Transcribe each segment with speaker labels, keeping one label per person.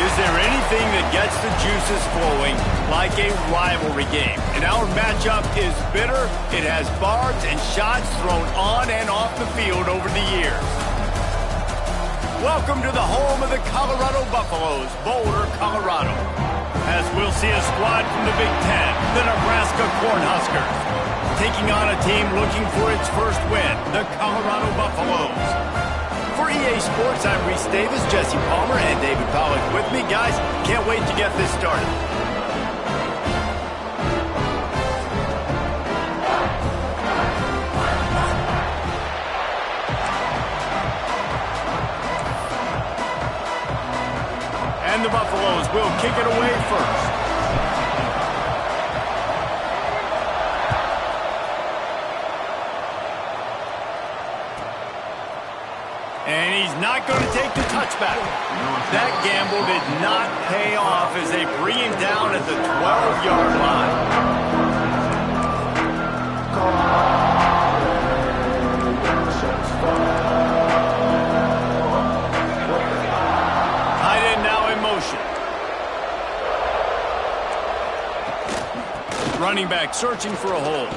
Speaker 1: Is there anything that gets the juices flowing like a rivalry game? And our matchup is bitter. It has barbs and shots thrown on and off the field over the years. Welcome to the home of the Colorado Buffaloes, Boulder, Colorado. As we'll see a squad from the Big Ten, the Nebraska Cornhuskers, taking on a team looking for its first win, the Colorado Buffaloes. For EA Sports, I'm Reese Davis, Jesse Palmer, and David Pollack with me. Guys, can't wait to get this started. And the Buffaloes will kick it away first. And he's not going to take the touchback. That gamble did not pay off as they bring him down at the 12-yard line. Tight end now in motion. Running back searching for a hole.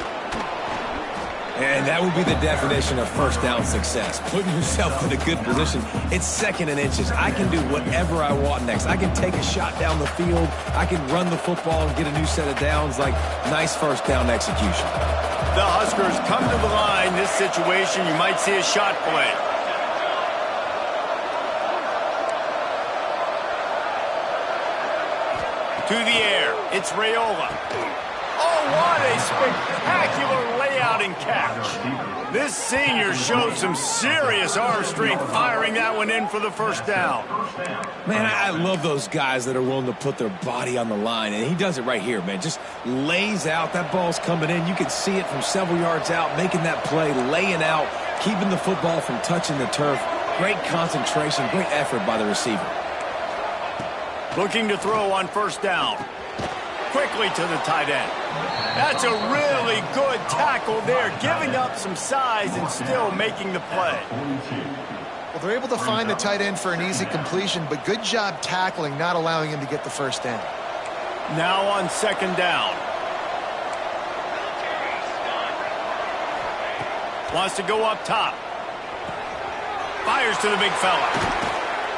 Speaker 2: And that would be the definition of first down success. Putting yourself in a good position. It's second and inches. I can do whatever I want next. I can take a shot down the field. I can run the football and get a new set of downs. Like, nice first down execution.
Speaker 1: The Huskers come to the line. This situation, you might see a shot play. To the air. It's Raiola. Oh, what a spectacular layout and catch. This senior showed some serious arm strength firing that one in for the first down.
Speaker 2: Man, I love those guys that are willing to put their body on the line, and he does it right here, man. Just lays out. That ball's coming in. You can see it from several yards out, making that play, laying out, keeping the football from touching the turf. Great concentration, great effort by the receiver.
Speaker 1: Looking to throw on first down. Quickly to the tight end. That's a really good tackle there, giving up some size and still making the play.
Speaker 3: Well, they're able to find the tight end for an easy completion, but good job tackling, not allowing him to get the first down.
Speaker 1: Now on second down. Wants to go up top. Fires to the big fella.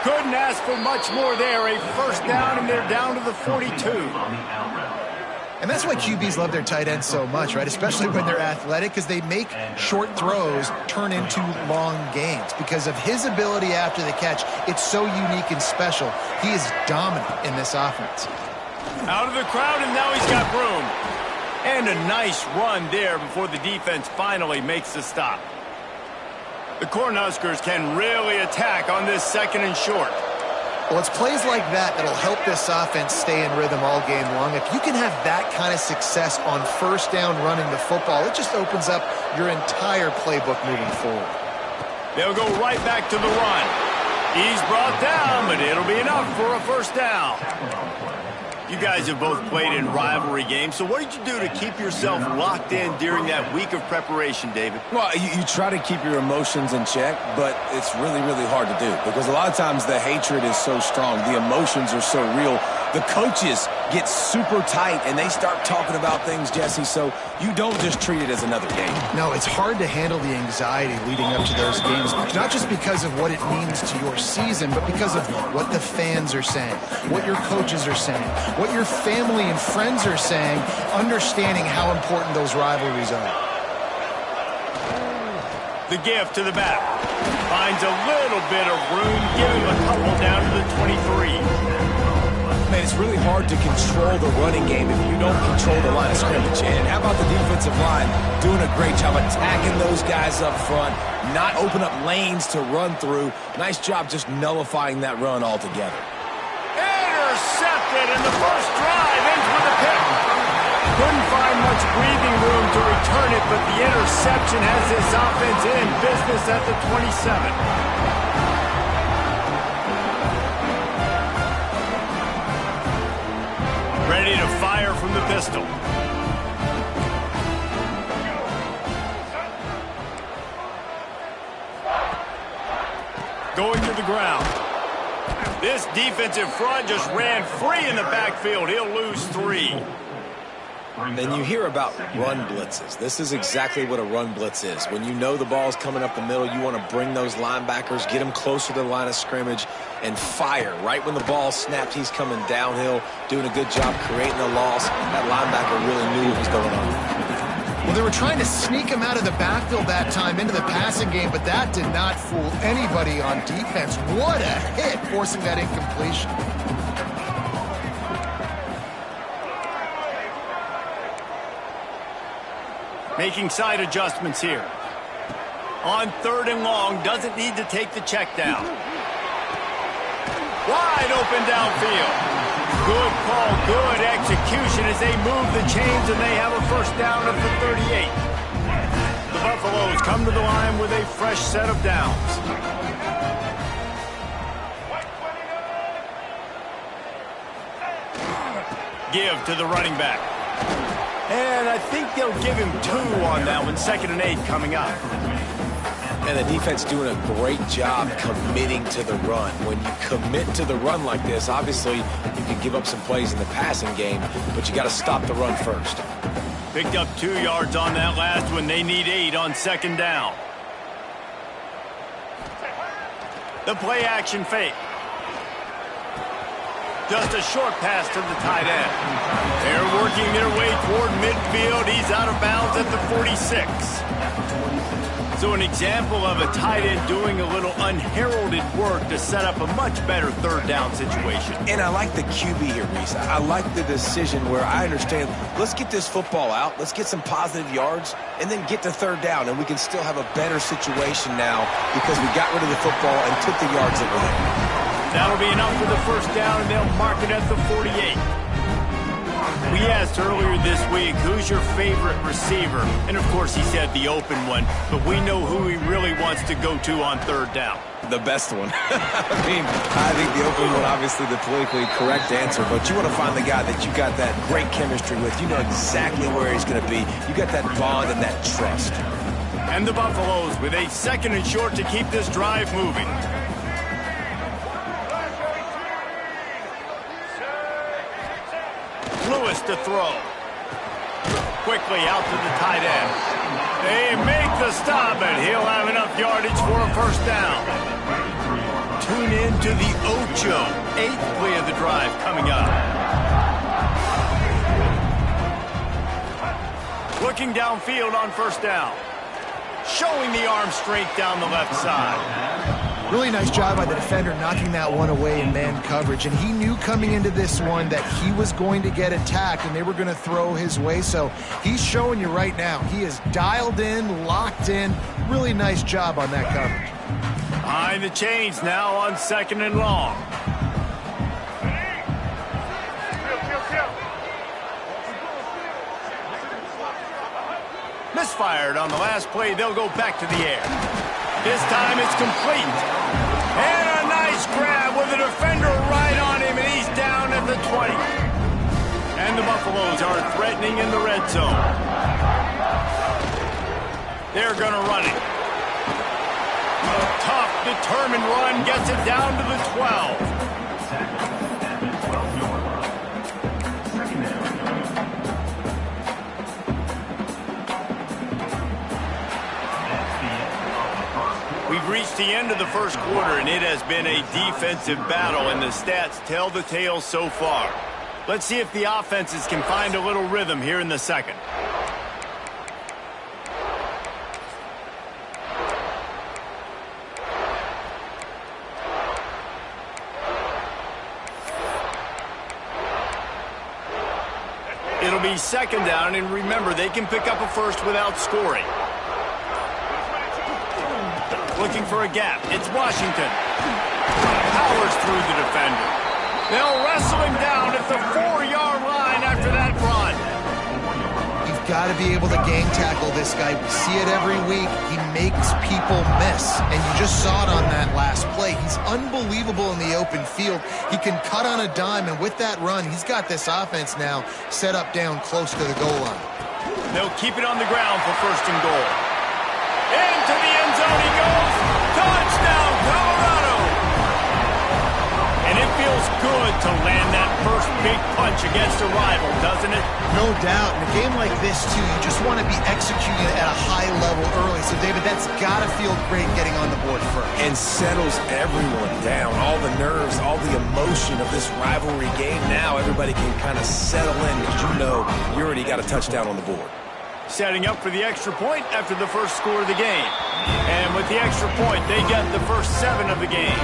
Speaker 1: Couldn't ask for much more there. A first down, and they're down to the 42.
Speaker 3: And that's why QBs love their tight ends so much, right? Especially when they're athletic, because they make short throws turn into long gains. Because of his ability after the catch, it's so unique and special. He is dominant in this offense.
Speaker 1: Out of the crowd, and now he's got room. And a nice run there before the defense finally makes the stop. The Cornhuskers can really attack on this second and short.
Speaker 3: Well, it's plays like that that'll help this offense stay in rhythm all game long. If you can have that kind of success on first down running the football, it just opens up your entire playbook moving forward.
Speaker 1: They'll go right back to the run. He's brought down, but it'll be enough for a first down. You guys have both played in rivalry games, so what did you do to keep yourself locked in during that week of preparation, David?
Speaker 2: Well, you try to keep your emotions in check, but it's really, really hard to do because a lot of times the hatred is so strong. The emotions are so real. The coaches get super tight, and they start talking about things, Jesse, so you don't just treat it as another game.
Speaker 3: No, it's hard to handle the anxiety leading up to those games, not just because of what it means to your season, but because of what the fans are saying, what your coaches are saying, what your family and friends are saying, understanding how important those rivalries are.
Speaker 1: The gift to the back. Finds a little bit of room, giving him a couple down to the 23.
Speaker 2: Man, it's really hard to control the running game if you don't control the line of scrimmage. And how about the defensive line doing a great job attacking those guys up front, not open up lanes to run through. Nice job just nullifying that run altogether.
Speaker 1: Intercepted, and the first drive ends with a pick. Couldn't find much breathing room to return it, but the interception has this offense in business at the 27. Ready to fire from the pistol. Going to the ground. This defensive front just ran free in the backfield. He'll lose 3.
Speaker 2: And you hear about run blitzes. This is exactly what a run blitz is. When you know the ball's coming up the middle, you want to bring those linebackers, get them closer to the line of scrimmage, and fire. Right when the ball snapped, he's coming downhill, doing a good job creating a loss. That linebacker really knew what was going on.
Speaker 3: Well, they were trying to sneak him out of the backfield that time into the passing game, but that did not fool anybody on defense. What a hit, forcing that incompletion.
Speaker 1: Making side adjustments here. On 3rd and long, doesn't need to take the check down. Wide open downfield. Good call, good execution as they move the chains and they have a first down at the 38. The Buffaloes come to the line with a fresh set of downs. Give to the running back. And I think they'll give him 2 on that one. 2nd and 8 coming up.
Speaker 2: And the defense doing a great job committing to the run. When you commit to the run like this, obviously you can give up some plays in the passing game, but you got to stop the run first.
Speaker 1: Picked up 2 yards on that last one. They need 8 on 2nd down. The play action fake. Just a short pass to the tight end. They're working their way toward midfield. He's out of bounds at the 46. So an example of a tight end doing a little unheralded work to set up a much better 3rd down situation.
Speaker 2: And I like the QB here, Reese. I like the decision where I understand, let's get this football out, let's get some positive yards, and then get to 3rd down, and we can still have a better situation now because we got rid of the football and took the yards that were there.
Speaker 1: That'll be enough for the first down, and they'll mark it at the 48. We asked earlier this week, who's your favorite receiver? And, of course, he said the open one, but we know who he really wants to go to on 3rd down.
Speaker 2: The best one. I think the open one, obviously the politically correct answer, but you want to find the guy that you got that great chemistry with. You know exactly where he's going to be. You got that bond and that trust.
Speaker 1: And the Buffaloes with a 2nd and short to keep this drive moving. Lewis to throw. Quickly out to the tight end. They make the stop, and he'll have enough yardage for a first down. Tune in to the Ocho. 8th play of the drive coming up. Looking downfield on first down. Showing the arm strength down the left side.
Speaker 3: Really nice job by the defender knocking that one away in man coverage. And he knew coming into this one that he was going to get attacked and they were going to throw his way. So he's showing you right now. He is dialed in, locked in. Really nice job on that coverage.
Speaker 1: Behind the chains now on 2nd and long. Misfired on the last play. They'll go back to the air. This time it's complete. And a nice grab with the defender right on him, and he's down at the 20. And the Buffaloes are threatening in the red zone. They're going to run it. Tough, determined run gets it down to the 12. We've reached the end of the first quarter, and it has been a defensive battle, and the stats tell the tale so far. Let's see if the offenses can find a little rhythm here in the second. It'll be 2nd down, and remember, they can pick up a first without scoring. Looking for a gap. It's Washington. Powers through the defender. They'll wrestle him down at the 4-yard line after that run.
Speaker 3: You've got to be able to gang tackle this guy. We see it every week. He makes people miss. And you just saw it on that last play. He's unbelievable in the open field. He can cut on a dime, and with that run, he's got this offense now set up down close to the goal line.
Speaker 1: They'll keep it on the ground for 1st and goal. Into the end zone he goes. Touchdown, Colorado! to land that first big punch against a rival, doesn't it?
Speaker 3: No doubt. In a game like this, too, you just want to be executing it at a high level early. So, David, that's got to feel great getting on the board first.
Speaker 2: And settles everyone down. All the nerves, all the emotion of this rivalry game. Now everybody can kind of settle in because you know you already got a touchdown on the board.
Speaker 1: Setting up for the extra point after the first score of the game. And with the extra point, they get the first 7 of the game.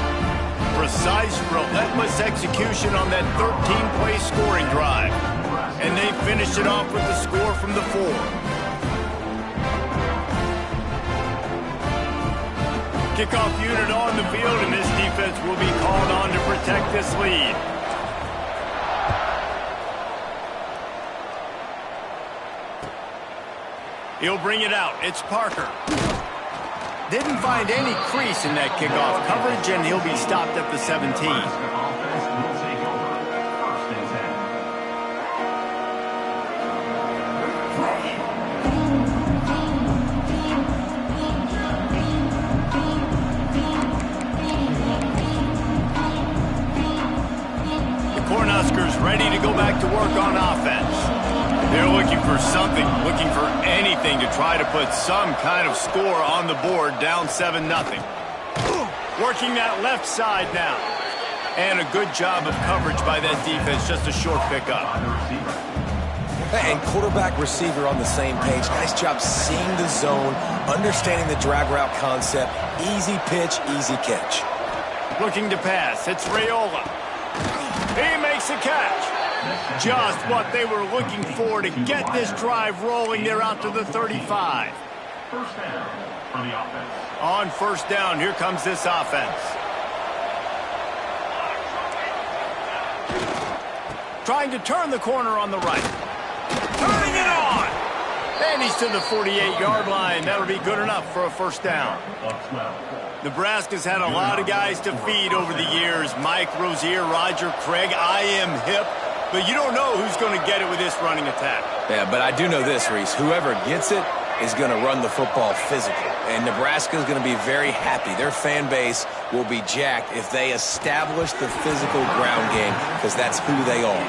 Speaker 1: Precise, relentless execution on that 13-play scoring drive. And they finished it off with the score from the 4. Kickoff unit on the field, and this defense will be called on to protect this lead. He'll bring it out. It's Parker. Didn't find any crease in that kickoff coverage, and he'll be stopped at the 17. The Cornhuskers ready to go back to work on offense. They're looking for something, looking for anything to try to put some kind of score on the board, down 7-0. Working that left side now. And a good job of coverage by that defense, just a short pickup.
Speaker 2: And quarterback receiver on the same page. Nice job seeing the zone, understanding the drag route concept. Easy pitch, easy catch.
Speaker 1: Looking to pass, it's Raiola. He makes a catch. Just what they were looking for to get this drive rolling. They're out to the 35.
Speaker 4: First down for the offense.
Speaker 1: On first down, here comes this offense. Trying to turn the corner on the right. Turning it on! And he's to the 48-yard line. That'll be good enough for a first down. Nebraska's had a lot of guys to feed over the years. Mike Rozier, Roger Craig, I am hip. But you don't know who's going to get it with this running attack.
Speaker 2: Yeah, but I do know this, Reese. Whoever gets it is going to run the football physical. And Nebraska is going to be very happy. Their fan base will be jacked if they establish the physical ground game, because that's who they are.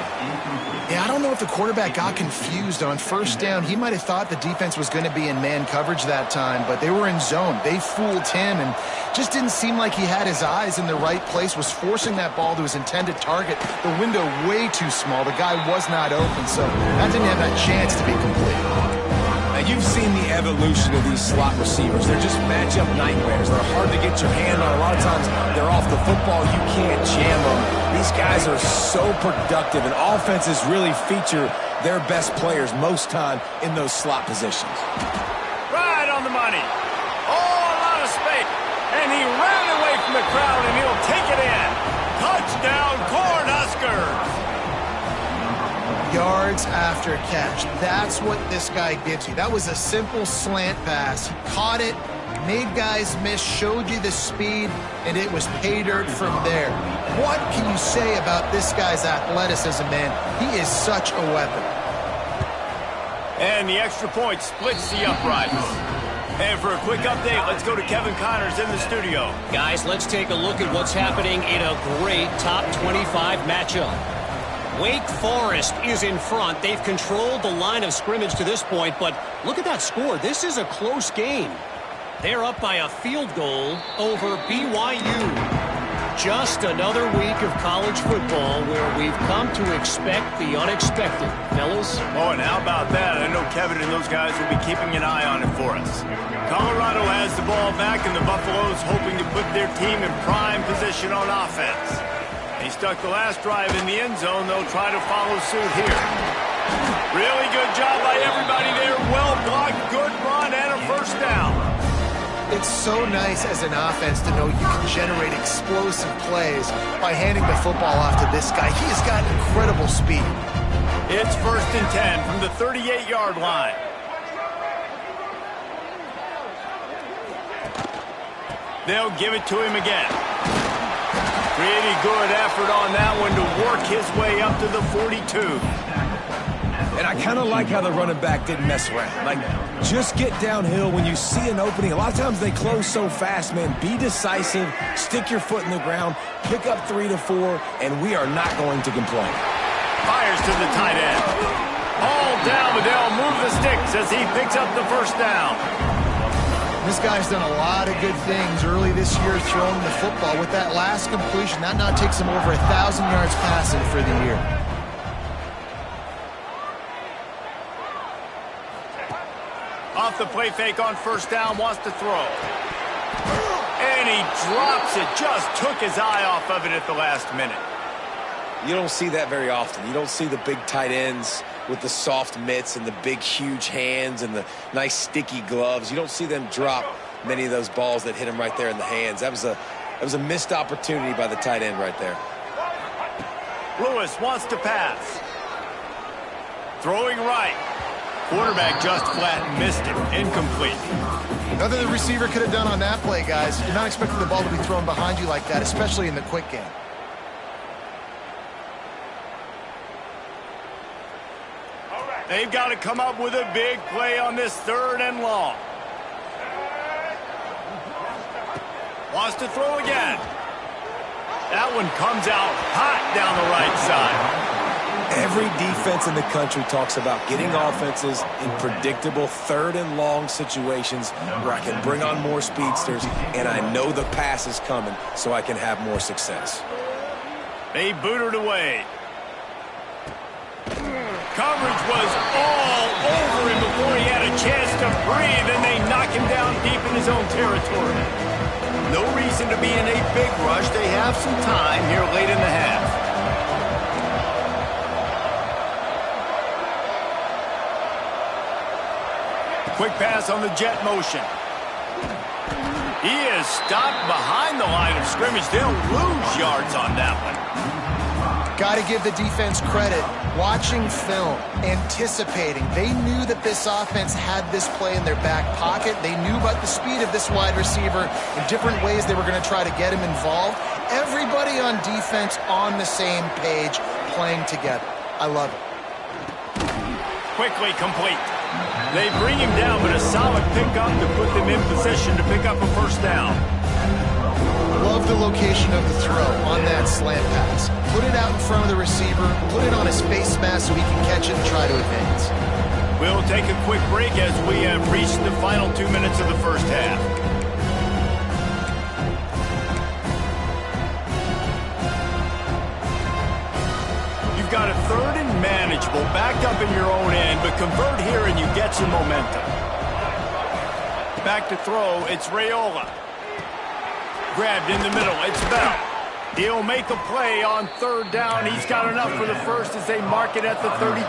Speaker 3: Yeah, I don't know if the quarterback got confused on first down. He might have thought the defense was going to be in man coverage that time, but they were in zone. They fooled him and just didn't seem like he had his eyes in the right place, was forcing that ball to his intended target. The window way too small. The guy was not open, so that didn't have that chance to be complete.
Speaker 2: Now, you've seen the evolution of these slot receivers. They're just matchup nightmares. They're hard to get your hand on. A lot of times, they're off the football. You can't jam them. These guys are so productive, and offenses really feature their best players most time in those slot positions.
Speaker 1: Right on the money. Oh, a lot of space. And he ran away from the crowd, and he'll take it in. Touchdown, Cornhuskers.
Speaker 3: Yards after catch. That's what this guy gives you. That was a simple slant pass. He caught it, made guys miss, showed you the speed, and it was pay dirt from there. What can you say about this guy's athleticism, man? He is such a weapon.
Speaker 1: And the extra point splits the uprights. And for a quick update, let's go to Kevin Connors in the studio.
Speaker 5: Guys, let's take a look at what's happening in a great top 25 matchup. Wake Forest is in front. They've controlled the line of scrimmage to this point, but look at that score. This is a close game. They're up by a field goal over BYU. Just another week of college football where we've come to expect the unexpected. Fellas?
Speaker 1: Oh, and how about that? I know Kevin and those guys will be keeping an eye on it for us. Colorado has the ball back, and the Buffaloes hoping to put their team in prime position on offense. They stuck the last drive in the end zone. They'll try to follow suit here. Really good job by everybody there. Well blocked, good run, and a first down.
Speaker 3: It's so nice as an offense to know you can generate explosive plays by handing the football off to this guy. He has got incredible speed.
Speaker 1: It's 1st and 10 from the 38-yard line. They'll give it to him again. Pretty good effort on that one to work his way up to the 42.
Speaker 2: And I kind of like how the running back didn't mess around. Like, just get downhill when you see an opening. A lot of times they close so fast, man. Be decisive, stick your foot in the ground, pick up 3 to 4, and we are not going to complain.
Speaker 1: Fires to the tight end. All down, but they'll move the sticks as he picks up the first down.
Speaker 3: This guy's done a lot of good things early this year throwing the football. With that last completion, that now takes him over 1,000 yards passing for the year.
Speaker 1: Off the play fake on first down, wants to throw. And he drops it, just took his eye off of it at the last minute.
Speaker 2: You don't see that very often. You don't see the big tight ends with the soft mitts and the big, huge hands and the nice, sticky gloves. You don't see them drop many of those balls that hit him right there in the hands. That was a missed opportunity by the tight end right there.
Speaker 1: Lewis wants to pass. Throwing right. Quarterback just flat missed it. Incomplete.
Speaker 3: Nothing the receiver could have done on that play, guys. You're not expecting the ball to be thrown behind you like that, especially in the quick game.
Speaker 1: They've got to come up with a big play on this 3rd and long. Wants to throw again. That one comes out hot down the right side.
Speaker 2: Every defense in the country talks about getting offenses in predictable 3rd and long situations where I can bring on more speedsters and I know the pass is coming so I can have more success.
Speaker 1: They boot it away. Coverage was all over him before he had a chance to breathe, and they knock him down deep in his own territory. No reason to be in a big rush. They have some time here late in the half. Quick pass on the jet motion. He is stopped behind the line of scrimmage. They'll lose yards on that one.
Speaker 3: Got to give the defense credit. Watching film, anticipating. They knew that this offense had this play in their back pocket. They knew about the speed of this wide receiver in different ways they were going to try to get him involved. Everybody on defense on the same page, playing together. I love it.
Speaker 1: Quickly complete. They bring him down, but a solid pickup to put them in position to pick up a first down.
Speaker 3: Love the location of the throw on that slant pass. Put it out in front of the receiver, put it on his face mask so he can catch it and try to advance.
Speaker 1: We'll take a quick break as we have reached the final 2 minutes of the first half. You've got a 3rd and manageable, backed up in your own end, but convert here and you get some momentum. Back to throw, it's Raiola. Grabbed in the middle, it's Bell. He'll make a play on 3rd down. He's got enough for the first as they mark it at the 32.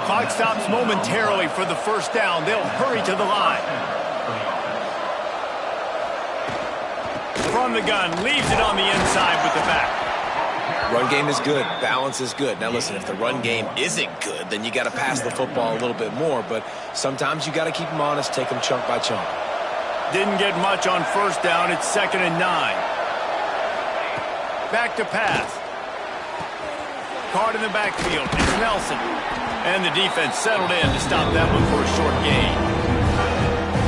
Speaker 1: Clock stops momentarily for the first down. They'll hurry to the line. From the gun, leaves it on the inside with the back.
Speaker 2: Run game is good. Balance is good. Now, listen, if the run game isn't good, then you got to pass the football a little bit more. But sometimes you got to keep them honest, take them chunk by chunk.
Speaker 1: Didn't get much on first down. It's 2nd and 9. Back to pass. Card in the backfield. It's Nelson. And the defense settled in to stop that one for a short gain.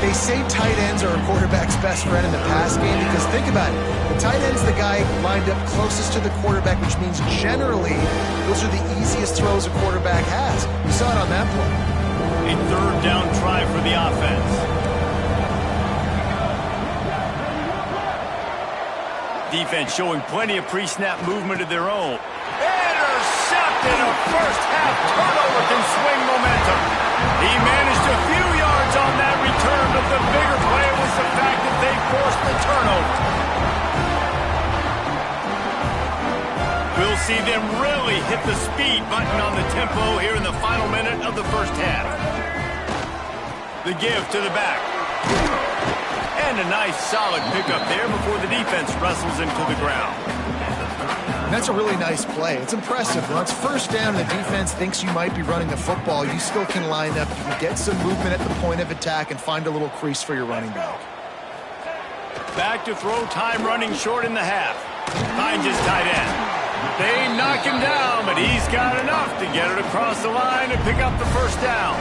Speaker 3: They say tight ends are a quarterback's best friend in the pass game because think about it. The tight end's the guy lined up closest to the quarterback, which means generally those are the easiest throws a quarterback has. We saw it on that play.
Speaker 1: A 3rd down try for the offense. Defense showing plenty of pre-snap movement of their own. Intercepted! A first-half turnover can swing momentum. He managed a few yards on that return, but the bigger play was the fact that they forced the turnover. We'll see them really hit the speed button on the tempo here in the final minute of the first half. The give to the back. And a nice solid pickup there before the defense wrestles him to the ground.
Speaker 3: And that's a really nice play. It's impressive. Once first down and the defense thinks you might be running the football, you still can line up. You can get some movement at the point of attack and find a little crease for your running back.
Speaker 1: Back to throw, time running short in the half. Finds his tight end. They knock him down, but he's got enough to get it across the line and pick up the first down.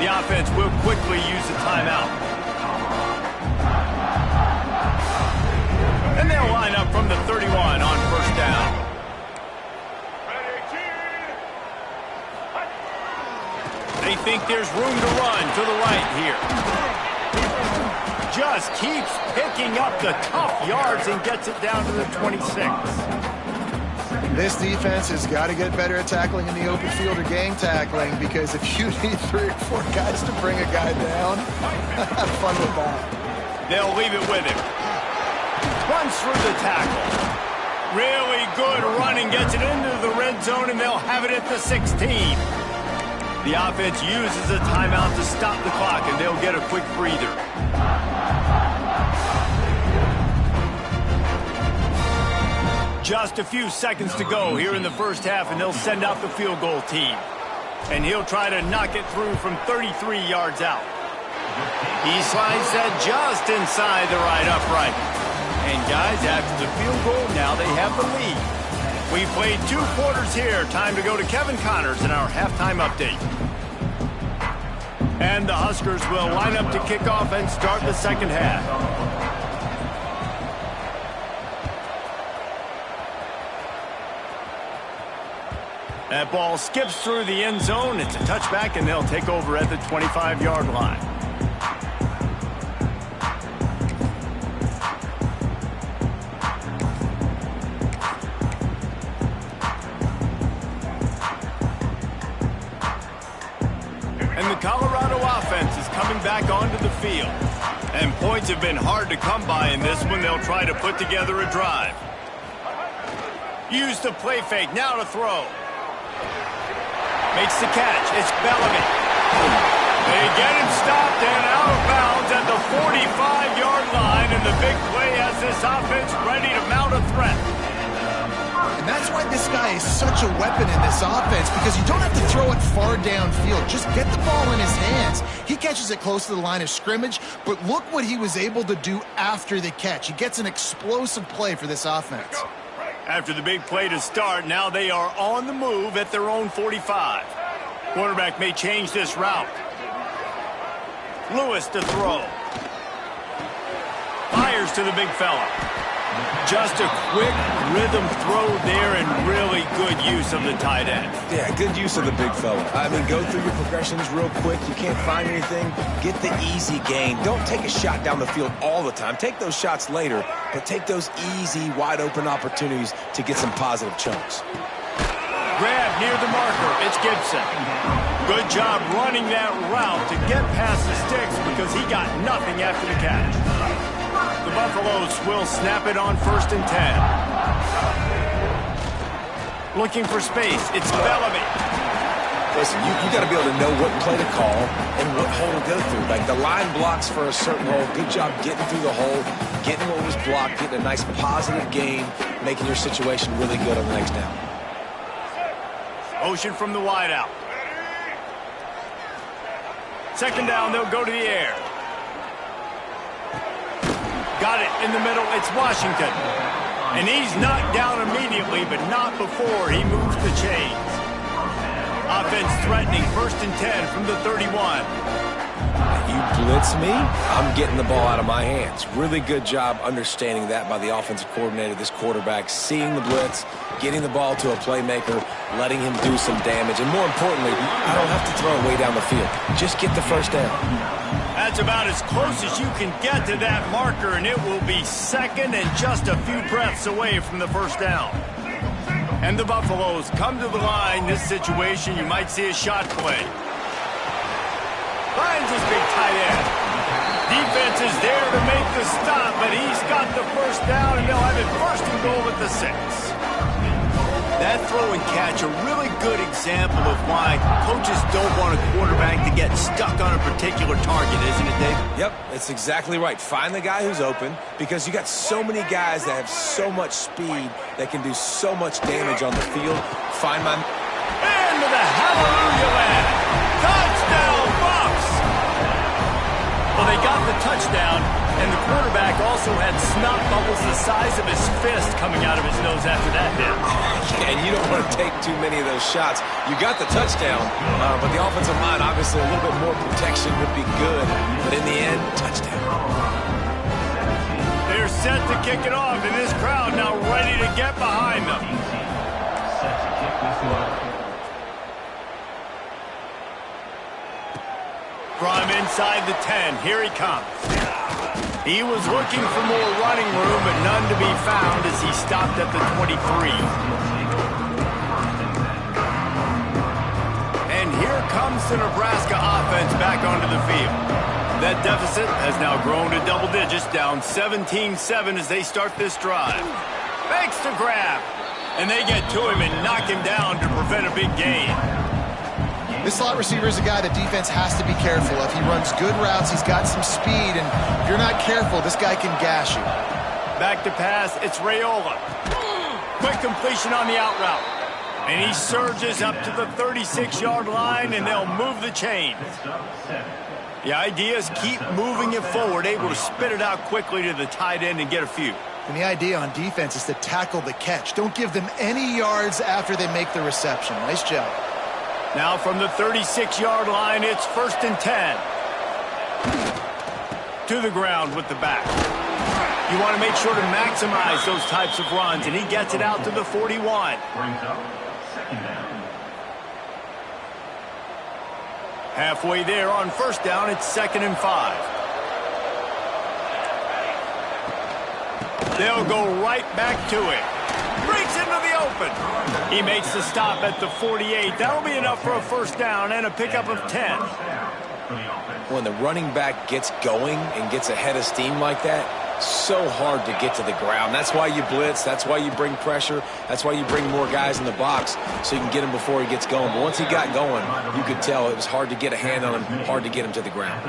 Speaker 1: The offense will quickly use the timeout. And they'll line up from the 31 on first down. They think there's room to run to the right here. Just keeps picking up the tough yards and gets it down to the 26.
Speaker 3: This defense has got to get better at tackling in the open field or gang tackling, because if you need 3 or 4 guys to bring a guy down, have fun with that.
Speaker 1: They'll leave it with him. Runs through the tackle. Really good running, gets it into the red zone, and they'll have it at the 16. The offense uses a timeout to stop the clock, and they'll get a quick breather. Just a few seconds to go here in the first half, and they'll send out the field goal team. And he'll try to knock it through from 33 yards out. He slides that just inside the right upright. And guys, after the field goal, now they have the lead. We played 2 quarters here. Time to go to Kevin Connors in our halftime update. And the Huskers will line up to kick off and start the second half. That ball skips through the end zone. It's a touchback, and they'll take over at the 25-yard line. And the Colorado offense is coming back onto the field. And points have been hard to come by in this one. They'll try to put together a drive. Use the play fake. Now to throw. Makes the catch. It's Bellamy. They get him stopped and out of bounds at the 45-yard line, and the big play has this offense ready to mount a threat.
Speaker 3: And that's why this guy is such a weapon in this offense, because you don't have to throw it far downfield. Just get the ball in his hands. He catches it close to the line of scrimmage, but look what he was able to do after the catch. He gets an explosive play for this offense.
Speaker 1: After the big play to start, now they are on the move at their own 45. Quarterback may change this route. Lewis to throw. Fires to the big fella. Just a quick rhythm throw there, and really good use of the tight end.
Speaker 2: Yeah, good use of the big fella. I mean, go through your progressions real quick. You can't find anything. Get the easy gain. Don't take a shot down the field all the time. Take those shots later, but take those easy, wide-open opportunities to get some positive chunks.
Speaker 1: Grab near the marker. It's Gibson. Good job running that route to get past the sticks, because he got nothing after the catch. The Buffaloes will snap it on 1st and 10. Looking for space. It's Bellamy.
Speaker 2: Listen, you got to be able to know what play to call and what hole to go through. Like, the line blocks for a certain hole. Good job getting through the hole, getting what was blocked, getting a nice positive gain, making your situation really good on the next down.
Speaker 1: Motion from the wideout. Second down, they'll go to the air. Got it in the middle. It's Washington. And he's knocked down immediately, but not before he moves the chains. Offense threatening 1st and 10 from the 31.
Speaker 2: You blitz me, I'm getting the ball out of my hands. Really good job understanding that by the offensive coordinator, this quarterback, seeing the blitz, getting the ball to a playmaker, letting him do some damage. And more importantly, I don't have to throw it way down the field. Just get the first down.
Speaker 1: That's about as close as you can get to that marker, and it will be second and just a few breaths away from the first down. And the Buffaloes come to the line. This situation, you might see a shot play. Finds his big tight end. Defense is there to make the stop, but he's got the first down, and they'll have it 1st and goal at the 6. That throw and catch, a really good example of why coaches don't want a quarterback to get stuck on a particular target, isn't it, Dave?
Speaker 2: Yep, that's exactly right. Find the guy who's open, because you got so many guys that have so much speed that can do so much damage on the field. Find my...
Speaker 1: Into the hallelujah land. Touchdown, Bucs! Well, they got the touchdown, And the quarterback also had snot bubbles the size of his fist coming out of his nose after that hit.
Speaker 2: And you don't want to take too many of those shots. You got the touchdown, but the offensive line, obviously a little bit more protection would be good. But in the end, touchdown.
Speaker 1: They're set to kick it off, and this crowd now ready to get behind them. From inside the 10, here he comes. He was looking for more running room, but none to be found as he stopped at the 23. And here comes the Nebraska offense back onto the field. That deficit has now grown to double digits, down 17-7 as they start this drive. Makes the grab, and they get to him and knock him down to prevent a big gain.
Speaker 3: This slot receiver is a guy the defense has to be careful of. He runs good routes, he's got some speed, and if you're not careful, this guy can gash you.
Speaker 1: Back to pass, it's Raiola. Quick completion on the out route. And he surges up to the 36-yard line, and they'll move the chains. The idea is keep moving it forward, able to spit it out quickly to the tight end and get a few.
Speaker 3: And the idea on defense is to tackle the catch. Don't give them any yards after they make the reception. Nice job.
Speaker 1: Now from the 36-yard line, it's 1st and 10. To the ground with the back. You want to make sure to maximize those types of runs, and he gets it out to the 41. Halfway there on 1st down, it's 2nd and 5. They'll go right back to it. Breaks into the open. He makes the stop at the 48. That'll be enough for a 1st down and a pickup of 10.
Speaker 2: When the running back gets going and gets ahead of steam like that, so hard to get to the ground. That's why you blitz. That's why you bring pressure. That's why you bring more guys in the box so you can get him before he gets going. But once he got going, you could tell it was hard to get a hand on him, hard to get him to the ground.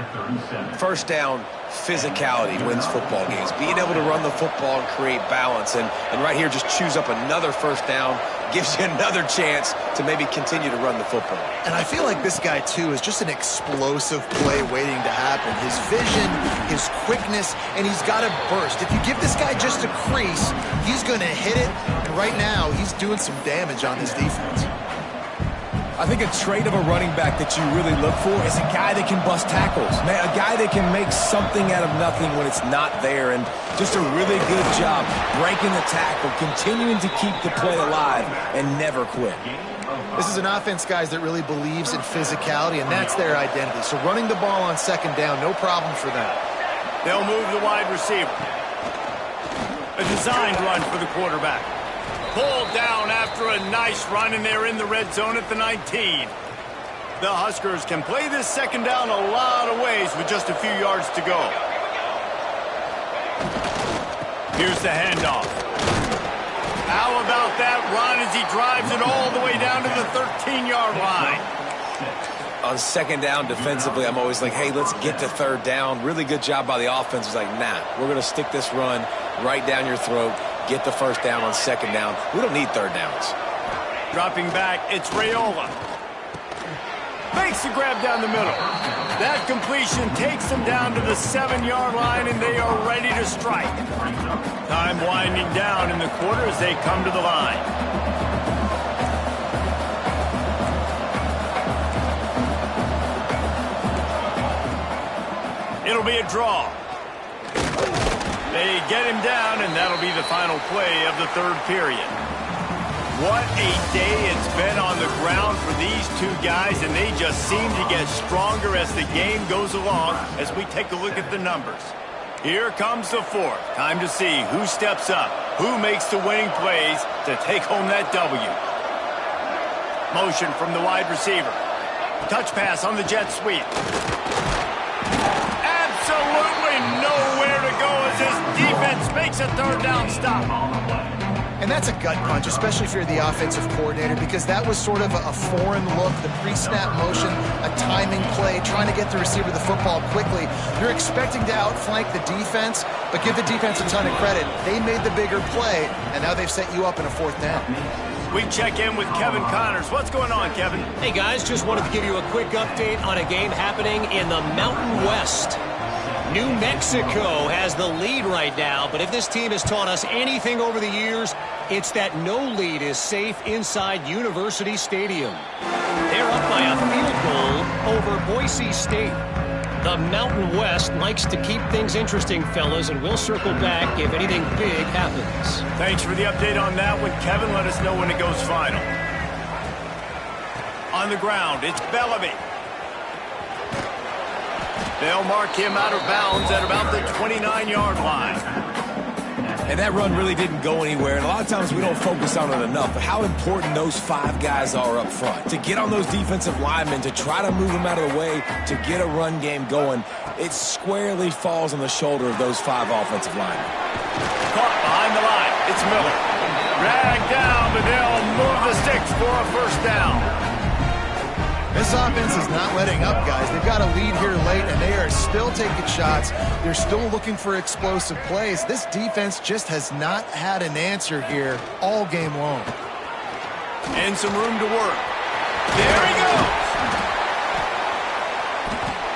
Speaker 2: 1st down, physicality wins football games. Being able to run the football and create balance. And right here, just choose up another 1st down, gives you another chance to maybe continue to run the football.
Speaker 3: And I feel like this guy, too, is just an explosive play waiting to happen. His vision, his quickness, and he's got a burst. If you give this guy just a crease, he's going to hit it. And right now, he's doing some damage on this defense.
Speaker 2: I think a trait of a running back that you really look for is a guy that can bust tackles. Man, a guy that can make something out of nothing when it's not there. And just a really good job breaking the tackle, continuing to keep the play alive, and never quit.
Speaker 3: This is an offense, guys, that really believes in physicality, and that's their identity. So running the ball on 2nd down, no problem for them.
Speaker 1: They'll move the wide receiver. A designed run for the quarterback. Pulled down after a nice run, and they're in the red zone at the 19. The Huskers can play this 2nd down a lot of ways with just a few yards to go. Here's the handoff. How about that run as he drives it all the way down to the 13-yard line?
Speaker 2: On 2nd down defensively, I'm always like, hey, let's get to 3rd down. Really good job by the offense. It's like, nah, we're going to stick this run right down your throat. Get the 1st down on 2nd down. We don't need 3rd downs.
Speaker 1: Dropping back, it's Raiola. Makes the grab down the middle. That completion takes them down to the 7-yard line, and they are ready to strike. Time winding down in the quarter as they come to the line. It'll be a draw. They get him down, and that'll be the final play of the 3rd period. What a day it's been on the ground for these two guys, and they just seem to get stronger as the game goes along as we take a look at the numbers. Here comes the 4th. Time to see who steps up, who makes the winning plays to take home that W. Motion from the wide receiver. Touch pass on the jet sweep. Absolutely nowhere to go as this defense makes a 3rd down stop.
Speaker 3: And that's a gut punch, especially if you're the offensive coordinator, because that was sort of a foreign look, the pre-snap motion, a timing play, trying to get the receiver the football quickly. You're expecting to outflank the defense, but give the defense a ton of credit. They made the bigger play, and now they've set you up in a 4th down.
Speaker 1: We check in with Kevin Connors. What's going on, Kevin?
Speaker 5: Hey, guys, just wanted to give you a quick update on a game happening in the Mountain West. New Mexico has the lead right now, but if this team has taught us anything over the years, it's that no lead is safe inside University Stadium. They're up by a field goal over Boise State. The Mountain West likes to keep things interesting, fellas, and we'll circle back if anything big happens.
Speaker 1: Thanks for the update on that one, Kevin. Let us know when it goes final. On the ground, it's Bellamy. They'll mark him out of bounds at about the 29-yard line.
Speaker 2: And that run really didn't go anywhere, and a lot of times we don't focus on it enough, but how important those 5 guys are up front. To get on those defensive linemen, to try to move them out of the way, to get a run game going, it squarely falls on the shoulder of those 5 offensive linemen.
Speaker 1: Caught behind the line, it's Miller. Dragged down, but they'll move the sticks for a first down.
Speaker 3: This offense is not letting up, guys. They've got a lead here late, and they are still taking shots. They're still looking for explosive plays. This defense just has not had an answer here all game long.
Speaker 1: And some room to work. There he goes.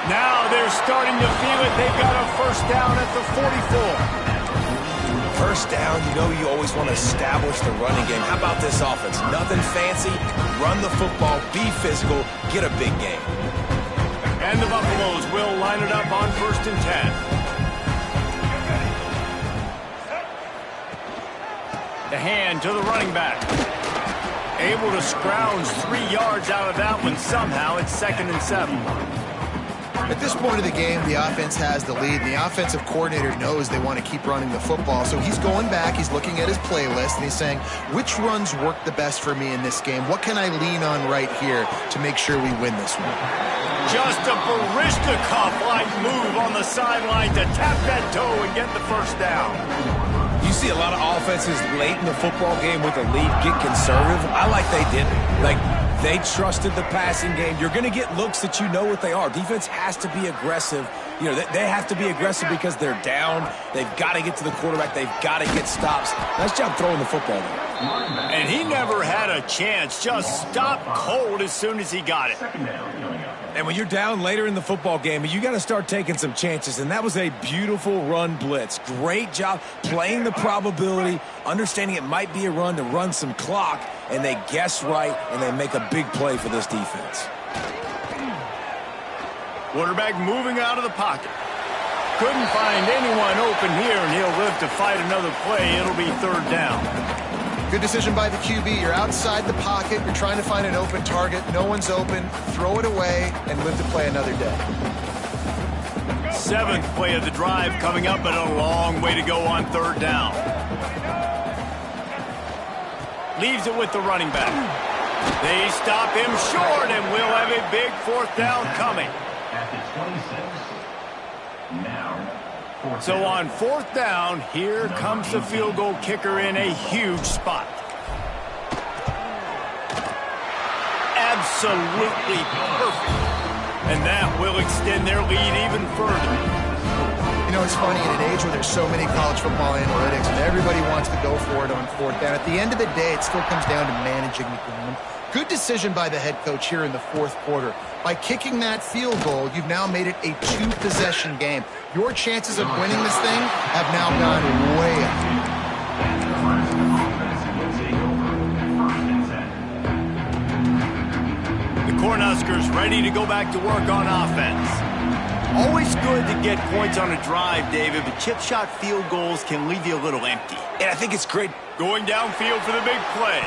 Speaker 1: Now they're starting to feel it. They've got a first down at the 44.
Speaker 2: First down, you know you always want to establish the running game. How about this offense? Nothing fancy. Run the football, be physical, get a big game.
Speaker 1: And the Buffaloes will line it up on 1st and 10. The hand to the running back. Able to scrounge 3 yards out of that one somehow. It's 2nd and 7.
Speaker 3: At this point of the game, the offense has the lead. The offensive coordinator knows they want to keep running the football. So he's going back, he's looking at his playlist, and he's saying, which runs work the best for me in this game? What can I lean on right here to make sure we win this one?
Speaker 1: Just a Barishnikov-like move on the sideline to tap that toe and get the first down.
Speaker 2: You see a lot of offenses late in the football game with a lead get conservative. I like they didn't. They trusted the passing game. You're going to get looks that you know what they are. Defense has to be aggressive. You know, they have to be aggressive because they're down. They've got to get to the quarterback. They've got to get stops. Nice job throwing the football there.
Speaker 1: And he never had a chance. Just stopped cold as soon as he got it.
Speaker 2: And when you're down later in the football game, you got to start taking some chances. And that was a beautiful run blitz. Great job playing the probability, understanding it might be a run to run some clock, and they guess right, and they make a big play for this defense.
Speaker 1: Quarterback moving out of the pocket. Couldn't find anyone open here, and he'll live to fight another play. It'll be 3rd down.
Speaker 3: Good decision by the QB. You're outside the pocket. You're trying to find an open target. No one's open. Throw it away and live to play another day.
Speaker 1: 7th play of the drive coming up, but a long way to go on 3rd down. Leaves it with the running back. They stop him short, and we'll have a big 4th down coming. So on 4th down, here comes the field goal kicker in a huge spot. Absolutely perfect. And that will extend their lead even further.
Speaker 3: You know, it's funny, in an age where there's so many college football analytics and everybody wants to go for it on 4th down, at the end of the day, it still comes down to managing the game. Good decision by the head coach here in the 4th quarter. By kicking that field goal, you've now made it a 2-possession game. Your chances of winning this thing have now gone way up.
Speaker 1: The Cornhuskers ready to go back to work on offense. Always good to get points on a drive, David, but chip shot field goals can leave you a little empty.
Speaker 2: And I think it's great.
Speaker 1: Going downfield for the big play.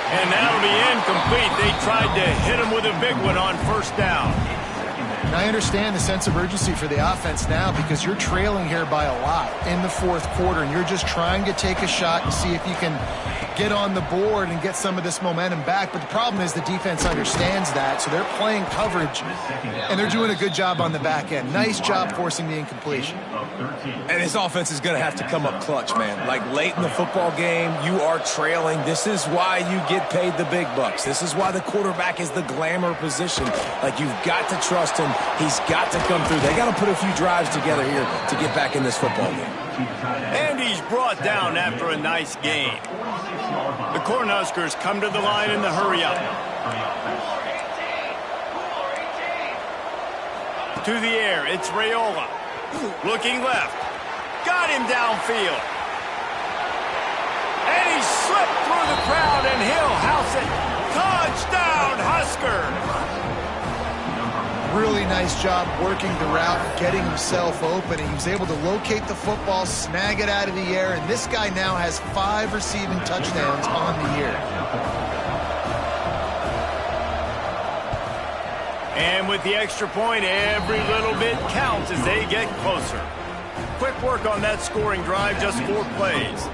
Speaker 1: And that'll be incomplete. They tried to hit him with a big one on 1st down.
Speaker 3: And I understand the sense of urgency for the offense now because you're trailing here by a lot in the 4th quarter, and you're just trying to take a shot and see if you can get on the board and get some of this momentum back. But the problem is the defense understands that, so they're playing coverage, and they're doing a good job on the back end. Nice job forcing the incompletion.
Speaker 2: And this offense is going to have to come up clutch, man. Like late in the football game, you are trailing. This is why you get paid the big bucks. This is why the quarterback is the glamour position. Like, you've got to trust him. He's got to come through. They got to put a few drives together here to get back in this football game.
Speaker 1: And he's brought down after a nice game. The Cornhuskers come to the line in the hurry-up. To the air, it's Raiola. Looking left. Got him downfield. And he slipped through the crowd, and he'll house it. Touchdown, Huskers!
Speaker 3: Really nice job working the route, getting himself open, and he was able to locate the football, snag it out of the air, and this guy now has 5 receiving touchdowns on the year.
Speaker 1: And with the extra point, every little bit counts as they get closer. Quick work on that scoring drive, just 4 plays.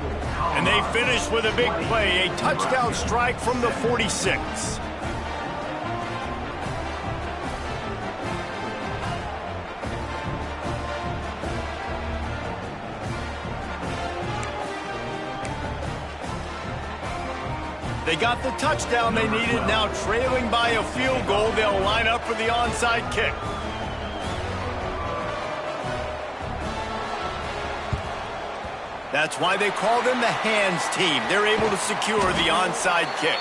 Speaker 1: And they finish with a big play, a touchdown strike from the 46. They got the touchdown they needed. Now trailing by a field goal, they'll line up for the onside kick. That's why they call them the hands team. They're able to secure the onside kick.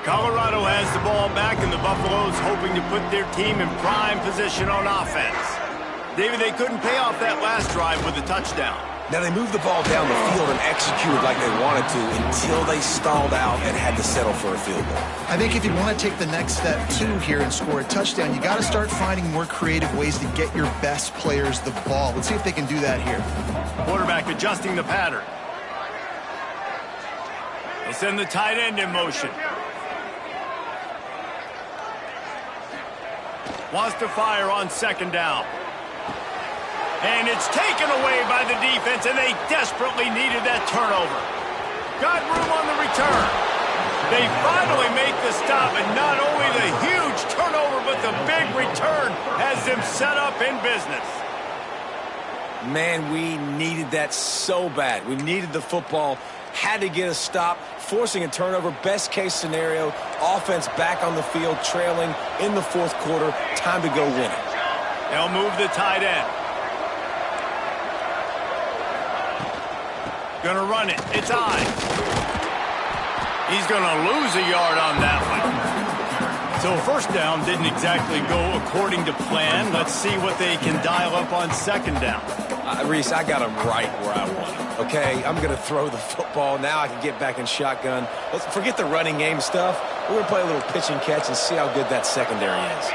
Speaker 1: Colorado has the ball back, and the Buffaloes hoping to put their team in prime position on offense. David, they couldn't pay off that last drive with a touchdown.
Speaker 2: Now, they moved the ball down the field and executed like they wanted to until they stalled out and had to settle for a field goal.
Speaker 3: I think if you want to take the next step, too, here and score a touchdown, you got to start finding more creative ways to get your best players the ball. Let's see if they can do that here.
Speaker 1: Quarterback adjusting the pattern. They send the tight end in motion. Wants to fire on second down. And it's taken away by the defense, and they desperately needed that turnover. Got room on the return. They finally make the stop, and not only the huge turnover, but the big return has them set up in business.
Speaker 2: Man, we needed that so bad. We needed the football, had to get a stop, forcing a turnover. Best case scenario, offense back on the field, trailing in the fourth quarter. Time to go win it.
Speaker 1: They'll move the tight end. Gonna run it. It's on. He's gonna lose a yard on that one. So first down didn't exactly go according to plan. Let's see what they can dial up on second down.
Speaker 2: Reese, I got him right where I want him. Okay, I'm going to throw the football. Now I can get back in shotgun. Let's forget the running game stuff. We're going to play a little pitch and catch and see how good that secondary is.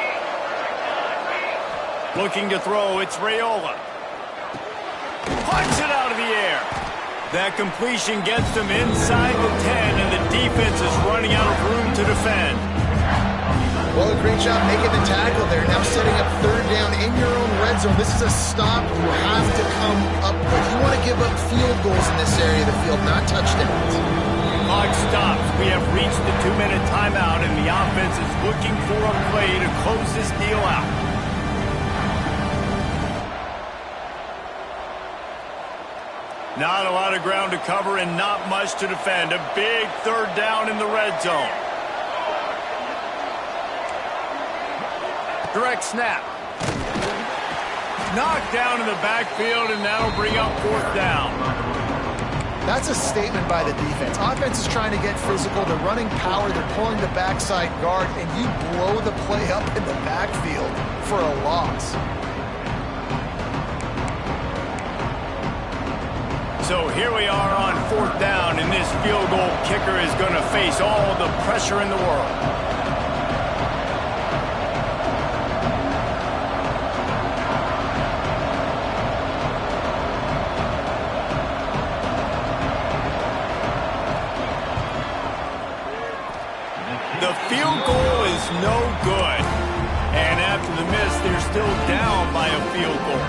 Speaker 1: Looking to throw, it's Raiola. Punch it out of the air. That completion gets them inside the 10, and the defense is running out of room to defend.
Speaker 3: Well, a great job making the tackle there. Now setting up third down in your own red zone. This is a stop you have to come up with. You want to give up field goals in this area of the field, not touchdowns.
Speaker 1: Clock stops. We have reached the 2-minute timeout, and the offense is looking for a play to close this deal out. Not a lot of ground to cover and not much to defend. A big third down in the red zone. Direct snap. Knocked down in the backfield, and that'll bring up fourth down.
Speaker 3: That's a statement by the defense. Offense is trying to get physical. They're running power. They're pulling the backside guard, and you blow the play up in the backfield for a loss.
Speaker 1: So here we are on fourth down, and this field goal kicker is going to face all the pressure in the world. The field goal is no good. And after the miss, they're still down by a field goal.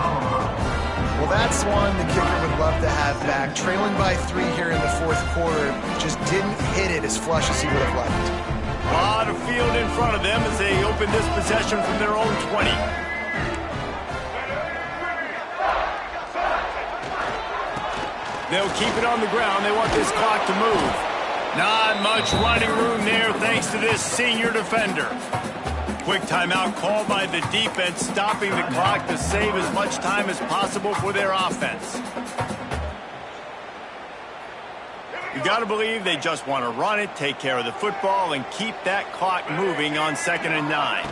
Speaker 3: Well, that's one the kicker would love to have back. Trailing by 3 here in the fourth quarter, just didn't hit it as flush as he would have liked.
Speaker 1: A lot of field in front of them as they open this possession from their own 20. They'll keep it on the ground. They want this clock to move. Not much running room there thanks to this senior defender. Quick timeout called by the defense, stopping the clock to save as much time as possible for their offense. got to believe they just want to run it, take care of the football, and keep that clock moving on 2nd and 9.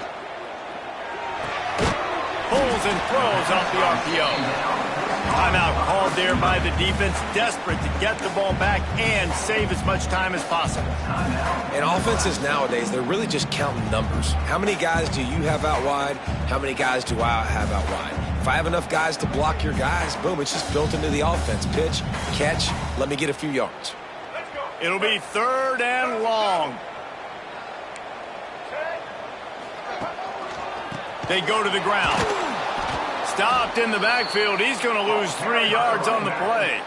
Speaker 1: Pulls and throws off the RPO. Timeout called there by the defense, desperate to get the ball back and save as much time as possible.
Speaker 2: And offenses nowadays, they're really just counting numbers. How many guys do you have out wide? How many guys do I have out wide? If I have enough guys to block your guys, boom, it's just built into the offense. Pitch, catch, let me get a few yards.
Speaker 1: It'll be 3rd and long. They go to the ground. Stopped in the backfield. He's going to lose 3 yards on the play.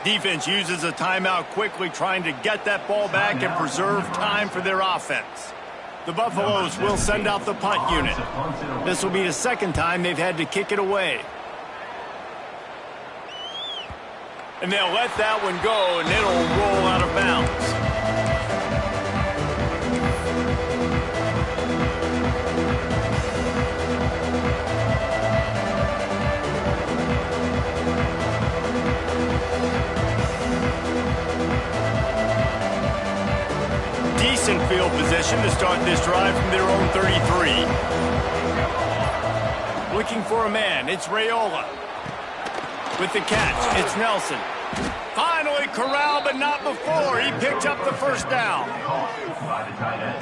Speaker 1: Defense uses a timeout quickly, trying to get that ball back and preserve time for their offense. The Buffaloes will send out the punt unit. This will be the 2nd time they've had to kick it away. And they'll let that one go, and it'll roll out of bounds. Decent field position to start this drive from their own 33. Looking for a man, it's Raiola. With the catch, it's Nelson. Finally corralled, but not before. He picked up the 1st down.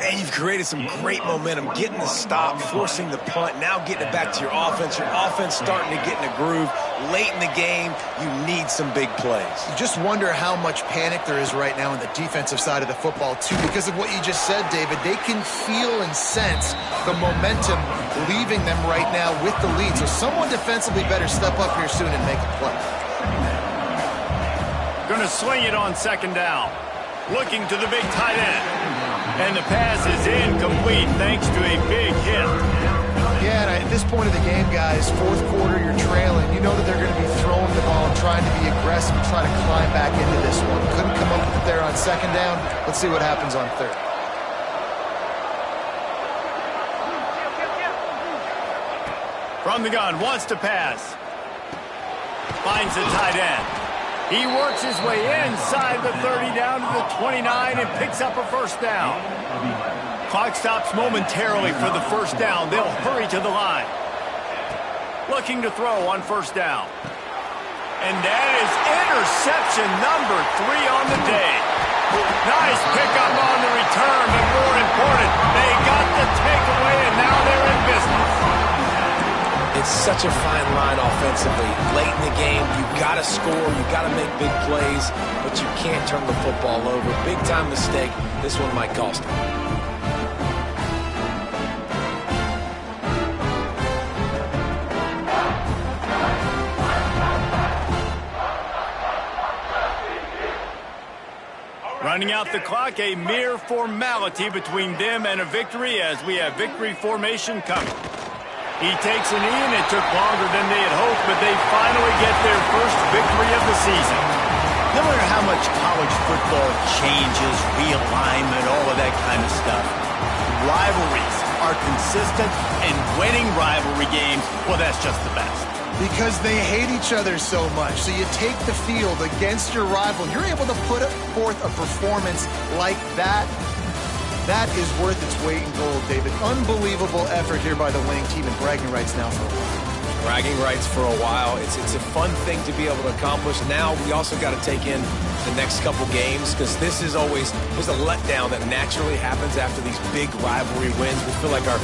Speaker 2: And you've created some great momentum, getting the stop, forcing the punt, now getting it back to your offense. Your offense starting to get in a groove. Late in the game, you need some big plays.
Speaker 3: You just wonder how much panic there is right now on the defensive side of the football, too, because of what you just said, David. They can feel and sense the momentum leaving them right now with the lead. So someone defensively better step up here soon and make a play.
Speaker 1: Going to sling it on 2nd down. Looking to the big tight end. And the pass is incomplete thanks to a big hit.
Speaker 3: Yeah, and at this point of the game, guys, 4th quarter, you're trailing. You know that they're going to be throwing the ball and trying to be aggressive and try to climb back into this one. Couldn't come up with it there on 2nd down. Let's see what happens on 3rd.
Speaker 1: From the gun, wants to pass. Finds the tight end. He works his way inside the 30 down to the 29 and picks up a 1st down. Clock stops momentarily for the 1st down. They'll hurry to the line. Looking to throw on 1st down. And that is interception number 3 on the day. Nice pickup on the return, but more important, they got the takeaway, and now they're in business.
Speaker 2: It's such a fine line offensively. Late in the game, you got to score, you got to make big plays, but you can't turn the football over. Big time mistake. This one might cost them.
Speaker 1: Running out the clock, a mere formality between them and a victory as we have victory formation coming. He takes a knee, and it took longer than they had hoped, but they finally get their first victory of the season. No matter how much college football changes, realignment, all of that kind of stuff, rivalries are consistent, and winning rivalry games, well, that's just the best.
Speaker 3: Because they hate each other so much. So you take the field against your rival. You're able to put forth a performance like that. That is worth its weight in gold, David. Unbelievable effort here by the winning team, and bragging rights now for a while.
Speaker 2: Bragging rights for a while. It's a fun thing to be able to accomplish. Now we also got to take in the next couple games, because there's a letdown that naturally happens after these big rivalry wins. We feel like our